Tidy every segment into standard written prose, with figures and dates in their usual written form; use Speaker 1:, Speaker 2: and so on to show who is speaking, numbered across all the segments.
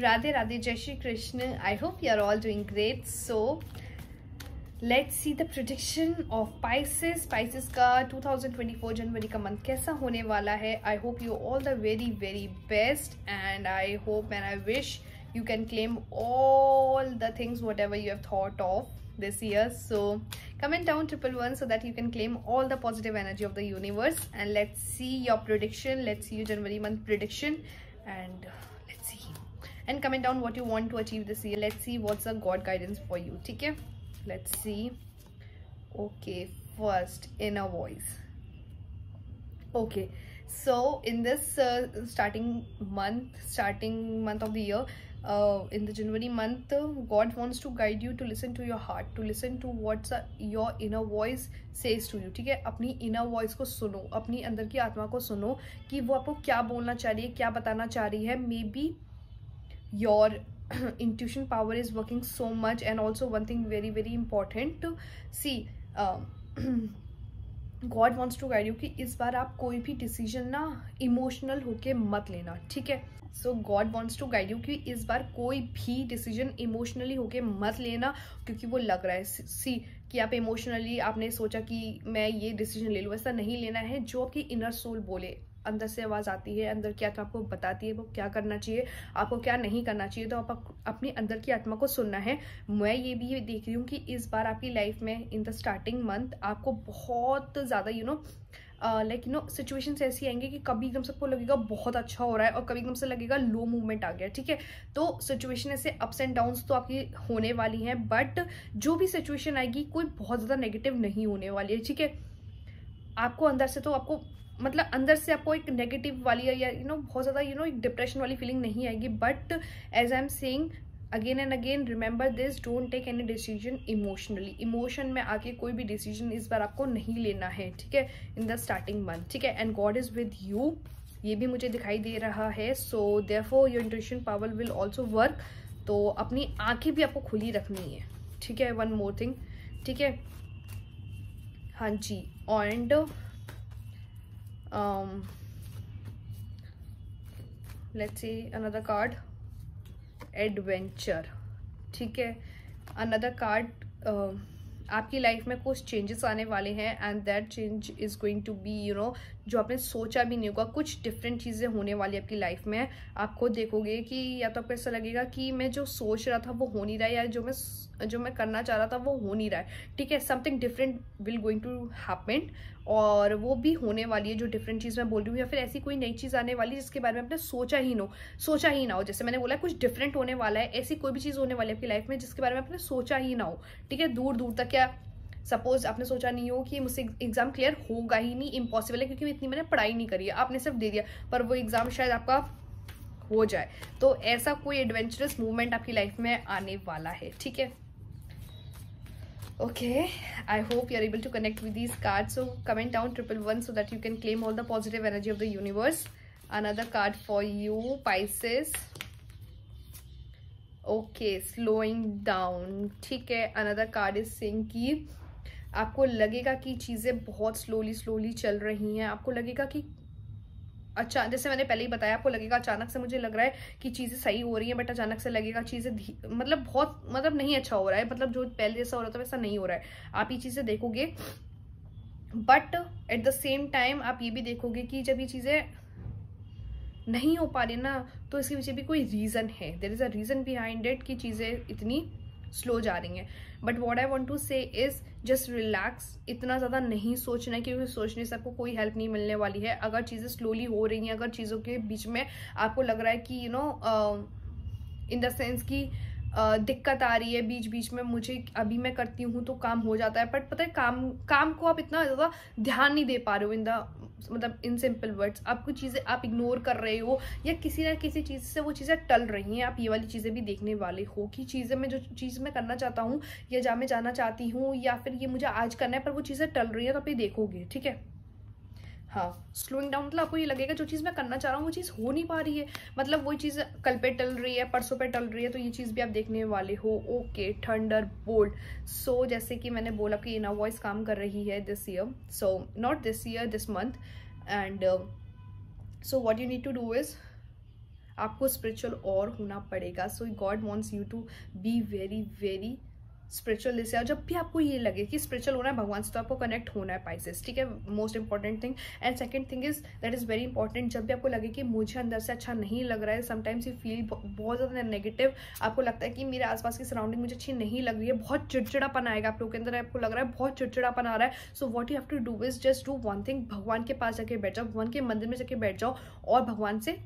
Speaker 1: Radhe Radhe, Jai Shri Krishna. I hope you are all doing great. So let's see the prediction of Pisces. Pisces का 2024 जनवरी का month कैसा होने वाला है. I hope you all the very best, and I hope and I wish you can claim all the things whatever you have thought of this year. So comment down 111 so that you can claim all the positive energy of the universe, and let's see your prediction. Let's see your January month prediction, and let's see, and comment down what you want to achieve this year. Let's see what's the God guidance for you. ठीक है, let's see. Okay, first inner voice. Okay, so in this starting month of the year, in the January month, God wants to guide you to listen to your heart, to listen to what your inner voice says to you. ठीक है, अपनी inner voice को सुनो, अपनी अंदर की आत्मा को सुनो कि वो आपको क्या बोलना चाह रही है, क्या बताना चाह रही है. Maybe your intuition power is working so much. And also one thing very important to see, God wants to guide you कि इस बार आप कोई भी डिसीजन ना इमोशनल होके मत लेना. ठीक है, so God wants to guide you कि इस बार कोई भी डिसीजन इमोशनली होके मत लेना, क्योंकि वो लग रहा है सी कि आप इमोशनली आपने सोचा कि मैं ये डिसीजन ले लूँ. ऐसा नहीं लेना है. जो आपकी इनर सोल बोले, अंदर से आवाज़ आती है, अंदर की आत्मा आपको बताती है वो क्या करना चाहिए, आपको क्या नहीं करना चाहिए, तो आप अपनी अंदर की आत्मा को सुनना है. मैं ये भी देख रही हूँ कि इस बार आपकी लाइफ में इन द स्टार्टिंग मंथ आपको बहुत ज़्यादा सिचुएशंस ऐसी आएंगी कि कभी एकदम सबको लगेगा बहुत अच्छा हो रहा है और कभी एकदम से लगेगा लो मूवमेंट आ गया. ठीक है, तो सिचुएशन ऐसे अप्स एंड डाउन्स तो आपकी होने वाली हैं, बट जो भी सिचुएशन आएगी कोई बहुत ज़्यादा नेगेटिव नहीं होने वाली है. ठीक है, आपको अंदर से तो आपको मतलब अंदर से आपको एक नेगेटिव वाली या बहुत ज़्यादा एक डिप्रेशन वाली फीलिंग नहीं आएगी. But as I am saying again and again, remember this, don't take any decision emotionally. Emotion में आके कोई भी डिसीजन इस बार आपको नहीं लेना है. ठीक है, इन द स्टार्टिंग मंथ. ठीक है, and God is with you, ये भी मुझे दिखाई दे रहा है. So therefore your intuition power will also work. तो अपनी आंखें भी आपको खुली रखनी है. ठीक है, वन मोर थिंग. ठीक है, हाँ जी. And let's say another card, adventure. ठीक है, another card, आपकी लाइफ में कुछ चेंजेस आने वाले हैं, and that change is going to be जो आपने सोचा भी नहीं होगा. कुछ डिफरेंट चीज़ें होने वाली है आपकी लाइफ में. आप खुद देखोगे कि या तो आपको ऐसा लगेगा कि मैं जो सोच रहा था वो हो नहीं रहा है, या जो मैं करना चाह रहा था वो हो नहीं रहा है. ठीक है, something different will going to happen, और वो भी होने वाली है जो डिफरेंट चीज़ मैं बोल रही हूँ, या फिर ऐसी कोई नई चीज़ आने वाली है जिसके बारे में आपने सोचा ही ना हो. जैसे मैंने बोला कुछ डिफरेंट होने वाला है, ऐसी कोई भी चीज़ होने वाली है आपकी लाइफ में जिसके बारे में आपने सोचा ही ना हो. ठीक है, दूर तक. क्या सपोज आपने सोचा नहीं हो कि मुझसे एग्जाम क्लियर होगा ही नहीं, इम्पॉसिबल है क्योंकि इतनी मैंने पढ़ाई नहीं करी है, आपने सिर्फ दे दिया, पर वो एग्जाम शायद आपका हो जाए. तो ऐसा कोई एडवेंचरस मूवमेंट आपकी लाइफ में आने वाला है. ठीक है, okay, I hope you are able to connect with these cards. So comment down 111 so that you can claim all the positive energy of the universe. Another card for you, Pisces. Okay, slowing down. ठीक है, another card is saying कि आपको लगेगा कि चीज़ें बहुत slowly चल रही हैं. आपको लगेगा कि अच्छा, जैसे मैंने पहले ही बताया, आपको लगेगा अचानक से मुझे लग रहा है कि चीज़ें सही हो रही हैं, बट अचानक से लगेगा चीज़ें बहुत नहीं अच्छा हो रहा है. मतलब जो पहले जैसा हो रहा था वैसा नहीं हो रहा है. आप ये चीज़ें देखोगे, but at the same time आप ये भी देखोगे कि जब ये चीज़ें नहीं हो पा रही ना, तो इसके पीछे भी कोई रीज़न है. There is a reason behind it कि चीज़ें इतनी स्लो जा रही हैं. But what I want to say is just relax. इतना ज़्यादा नहीं सोचना है, क्योंकि सोचने से आपको कोई हेल्प नहीं मिलने वाली है. अगर चीज़ें स्लोली हो रही हैं, अगर चीज़ों के बीच में आपको लग रहा है कि इन द सेंस कि दिक्कत आ रही है बीच में, मुझे अभी मैं करती हूँ तो काम हो जाता है, बट पता है काम को आप इतना ज़्यादा ध्यान नहीं दे पा रहे हो. मतलब इन सिंपल वर्ड्स, आपको चीज़ें आप इग्नोर कर रहे हो, या किसी ना किसी चीज़ से वो चीज़ें टल रही हैं. आप ये वाली चीज़ें भी देखने वाले हो कि चीज़ें में जो चीज़ मैं करना चाहता हूँ या जहाँ मैं जाना चाहती हूँ, या फिर ये मुझे आज करना है, पर वो चीज़ें टल रही है, तो आप ये देखोगे. ठीक है, हाँ, स्लोइंग डाउन मतलब आपको ये लगेगा जो चीज़ मैं करना चाह रहा हूँ वो चीज़ हो नहीं पा रही है. मतलब वही चीज़ कल पे टल रही है, परसों पे टल रही है, तो ये चीज़ भी आप देखने वाले हो. Okay, thunder bolt. सो जैसे कि मैंने बोला कि इनर वॉइस काम कर रही है this year, so not this year, this month. And so what you need to do is, आपको स्पिरिचुअल और होना पड़ेगा. So God wants you to be very very spiritual. जैसे जब भी आपको ये लगे कि स्पिरिचुअल होना है भगवान से, तो आपको कनेक्ट होना है पाइसेस. ठीक है, most important thing. And second thing is that is very important, जब भी आपको लगे कि मुझे अंदर से अच्छा नहीं लग रहा है, समटाइम्स यू फील बहुत ज़्यादा नेगेटिव, आपको लगता है कि मेरे आसपास की सराउंडिंग मुझे अच्छी नहीं लग रही है, बहुत चिड़चिड़ापन आएगा आप लोगों के अंदर, आपको लग रहा है बहुत चिड़चिड़ापन आ रहा है. So what you have to do is just do one thing. भगवान के पास जाके बैठ जाओ, भगवान के मंदिर में जाके बैठ जाओ और भगवान से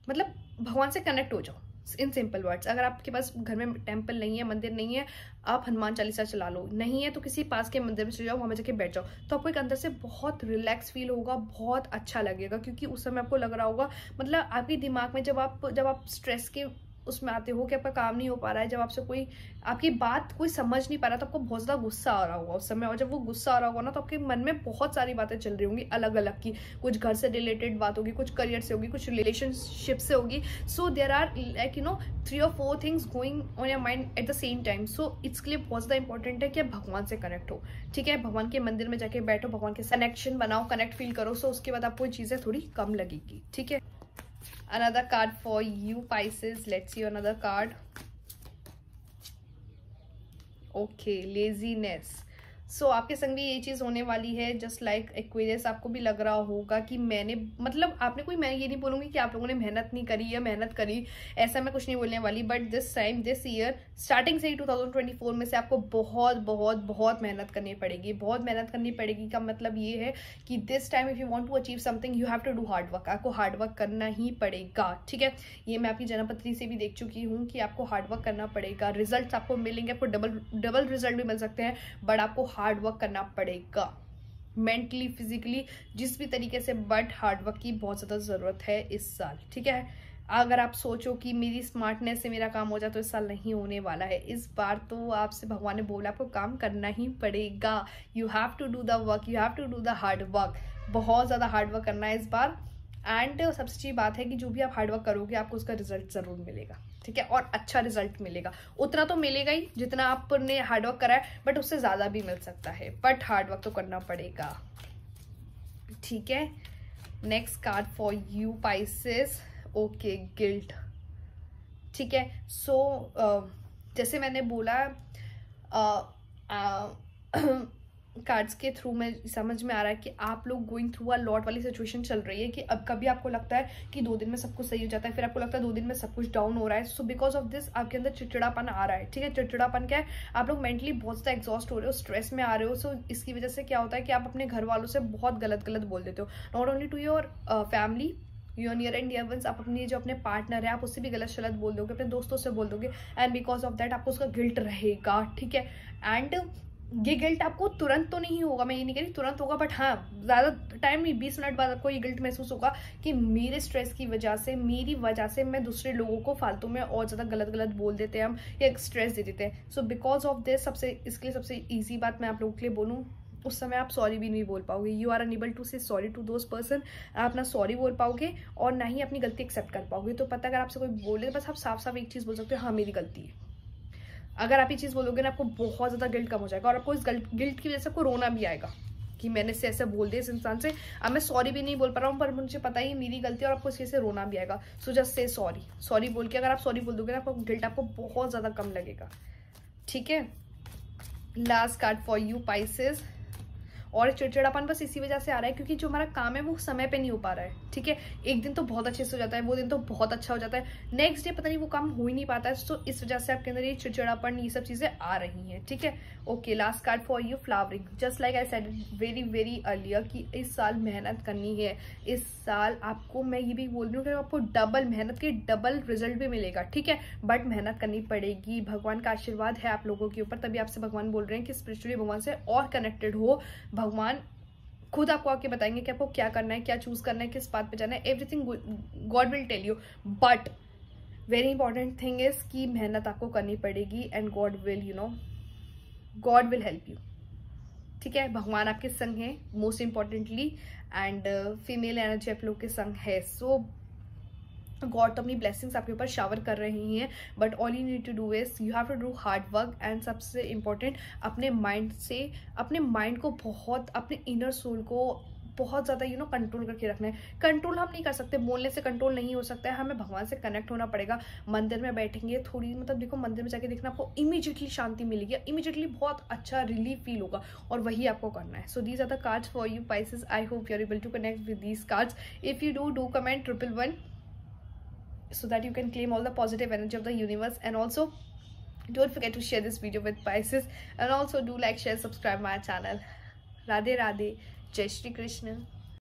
Speaker 1: मतलब भगवान से कनेक्ट हो जाओ. इन सिंपल वर्ड्स, अगर आपके पास घर में टेम्पल नहीं है, मंदिर नहीं है, आप हनुमान चालीसा चला लो. नहीं है तो किसी पास के मंदिर में चले जाओ, वहां में जाके बैठ जाओ, तो आपको एक अंदर से बहुत रिलैक्स फील होगा, बहुत अच्छा लगेगा. क्योंकि उस समय आपको लग रहा होगा, मतलब आपके दिमाग में जब आप स्ट्रेस के उसमें आते हो कि आपका काम नहीं हो पा रहा है, जब आपसे कोई आपकी बात कोई समझ नहीं पा रहा, तो आपको बहुत ज़्यादा गुस्सा आ रहा होगा उस समय. और जब वो गुस्सा आ रहा होगा ना, तो आपके मन में बहुत सारी बातें चल रही होंगी अलग अलग की. कुछ घर से रिलेटेड बात होगी, कुछ करियर से होगी, कुछ रिलेशनशिप से होगी. So there are like 3 or 4 things going on your mind at the same time. So इसके लिए बहुत ज़्यादा इंपॉर्टेंट है कि आप भगवान से कनेक्ट हो. ठीक है, भगवान के मंदिर में जाके बैठो, भगवान के कनेक्शन बनाओ, कनेक्ट फील करो. सो उसके बाद आपको चीज़ें थोड़ी कम लगेगी. ठीक है. Another card for you Pisces. Let's see another card. Okay, laziness. सो आपके संग भी ये चीज़ होने वाली है, जस्ट लाइक एक्वेरियस. आपको भी लग रहा होगा कि मैंने मतलब आपने कोई, मैं ये नहीं बोलूँगी कि आप लोगों ने मेहनत नहीं करी या मेहनत करी, ऐसा मैं कुछ नहीं बोलने वाली. But this time this year starting से ही 2024 में से आपको बहुत बहुत बहुत मेहनत करनी पड़ेगी. बहुत मेहनत करनी पड़ेगी का मतलब ये है कि this time if you want to achieve something you have to do hard work. आपको हार्ड वर्क करना ही पड़ेगा. ठीक है, ये मैं आपकी जन्मपत्री से भी देख चुकी हूँ कि आपको हार्ड वर्क करना पड़ेगा. रिजल्ट आपको मिलेंगे, आपको डबल रिजल्ट भी मिल सकते हैं, बट आपको हार्ड वर्क करना पड़ेगा. मेंटली फिजिकली जिस भी तरीके से, बट हार्ड वर्क की बहुत ज़्यादा ज़रूरत है इस साल. ठीक है, अगर आप सोचो कि मेरी स्मार्टनेस से मेरा काम हो जाए, तो इस साल नहीं होने वाला है. इस बार तो आपसे भगवान ने बोला आपको काम करना ही पड़ेगा. You have to do the work, you have to do the hard work. बहुत ज़्यादा हार्ड वर्क करना है इस बार. एंड सबसे अच्छी बात है कि जो भी आप हार्ड वर्क करोगे आपको उसका रिजल्ट ज़रूर मिलेगा. ठीक है, और अच्छा रिजल्ट मिलेगा. उतना तो मिलेगा ही जितना आपने हार्डवर्क करा है, बट उससे ज़्यादा भी मिल सकता है. बट हार्डवर्क तो करना पड़ेगा. ठीक है, next card for you Pisces. Okay, guilt. ठीक है, सो जैसे मैंने बोला कार्ड्स के थ्रू में समझ में आ रहा है कि आप लोग गोइंग थ्रू अ लॉट वाली सिचुएशन चल रही है कि अब कभी आपको लगता है कि 2 दिन में सब कुछ सही हो जाता है, फिर आपको लगता है 2 दिन में सब कुछ डाउन हो रहा है. सो बिकॉज ऑफ दिस आपके अंदर चिड़चिड़ापन आ रहा है. ठीक है, चिड़चिड़ापन क्या है, आप लोग मेंटली बहुत ज़्यादा एग्जॉस्ट हो रहे हो, स्ट्रेस में आ रहे हो. सो इसकी वजह से क्या होता है कि आप अपने घर वालों से बहुत गलत बोल देते हो. Not only to your family, your near and dear ones, आप अपनी जो अपने पार्टनर है आप उससे भी गलत बोल दोगे, अपने दोस्तों से बोल दोगे. एंड बिकॉज ऑफ दैट आपको उसका गिल्ट रहेगा. ठीक है, एंड ये गिल्ट आपको तुरंत तो नहीं होगा, मैं ये नहीं कह रही तुरंत होगा, बट हाँ ज़्यादा टाइम नहीं, 20 मिनट बाद आपको ये गिल्ट महसूस होगा कि मेरे स्ट्रेस की वजह से, मेरी वजह से मैं दूसरे लोगों को फालतू में और ज़्यादा गलत बोल देते हैं हम, या स्ट्रेस दे देते हैं. सो बिकॉज ऑफ दिस इसके लिए सबसे ईजी बात मैं आप लोगों के लिए बोलूँ, उस समय आप सॉरी भी नहीं बोल पाओगे. यू आर अनेबल टू से सॉरी टू दोज पर्सन. आप ना सॉरी बोल पाओगे और ना ही अपनी गलती एक्सेप्ट कर पाओगे. तो पता अगर आपसे कोई बोले, बस आप साफ साफ एक चीज़ बोल सकते हो, हाँ मेरी गलती है. अगर आप ये चीज़ बोलोगे ना, आपको बहुत ज़्यादा गिल्ट कम हो जाएगा, और आपको इस गिल्ट की वजह से आपको रोना भी आएगा कि मैंने से ऐसे बोल दिया इस इंसान से, अब मैं सॉरी भी नहीं बोल पा रहा हूँ, पर मुझे पता ही मेरी गलती है, और आपको इस वजह से रोना भी आएगा. सो जस्ट से सॉरी बोल के अगर आप सॉरी बोल दोगे ना, आपको गिल्ट आपको बहुत ज़्यादा कम लगेगा. ठीक है, last card for you Pisces. और चिड़चिड़ापन बस इसी वजह से आ रहा है क्योंकि जो हमारा काम है वो समय पे नहीं हो पा रहा है. ठीक है, एक दिन तो बहुत अच्छे से हो जाता है, वो दिन तो बहुत अच्छा हो जाता है, नेक्स्ट डे पता नहीं वो काम हो ही नहीं पाता है. तो इस वजह से आपके अंदर ये चिड़चिड़ापन, ये सब चीजें आ रही हैं. ठीक है, okay, last card for you flowering. Just like I said very very earlier कि इस साल मेहनत करनी है. इस साल आपको, मैं ये भी बोल रही हूँ कि आपको डबल मेहनत के डबल रिजल्ट भी मिलेगा. ठीक है, बट मेहनत करनी पड़ेगी. भगवान का आशीर्वाद है आप लोगों के ऊपर, तभी आपसे भगवान बोल रहे हैं कि स्पिरिचुअली भगवान से और कनेक्टेड हो. भगवान खुद आपको आके बताएंगे कि आपको क्या करना है, क्या चूज करना है, किस बात पे जाना है. Everything God will tell you, but very important thing is कि मेहनत आपको करनी पड़ेगी. And God will help you. ठीक है, भगवान आपके संग है most importantly, and female energy आप लोग के संग है. सो गॉड तो अपनी ब्लेसिंग्स आपके ऊपर शावर कर रही हैं, but all you need to do is you have to do hard work. And सबसे इम्पोर्टेंट, अपने माइंड को बहुत, अपने इनर सोल को बहुत ज़्यादा कंट्रोल करके रखना है। कंट्रोल हम नहीं कर सकते, बोलने से कंट्रोल नहीं हो सकता है, हमें भगवान से कनेक्ट होना पड़ेगा। मंदिर में बैठेंगे थोड़ी, मतलब देखो मंदिर में जाके देखना, आपको इमीडिएटली शांति मिलेगी, इमीडिएटली बहुत अच्छा रिलीफ फील होगा, और वही आपको करना है। So these are the cards for you Pisces. I hope you are able to connect with these cards. If you do comment 111 so that you can claim all the positive energy of the universe. And also don't forget to share this video with Pisces, and also do like, share, subscribe my channel. Radhe Radhe. Jai Shri Krishna.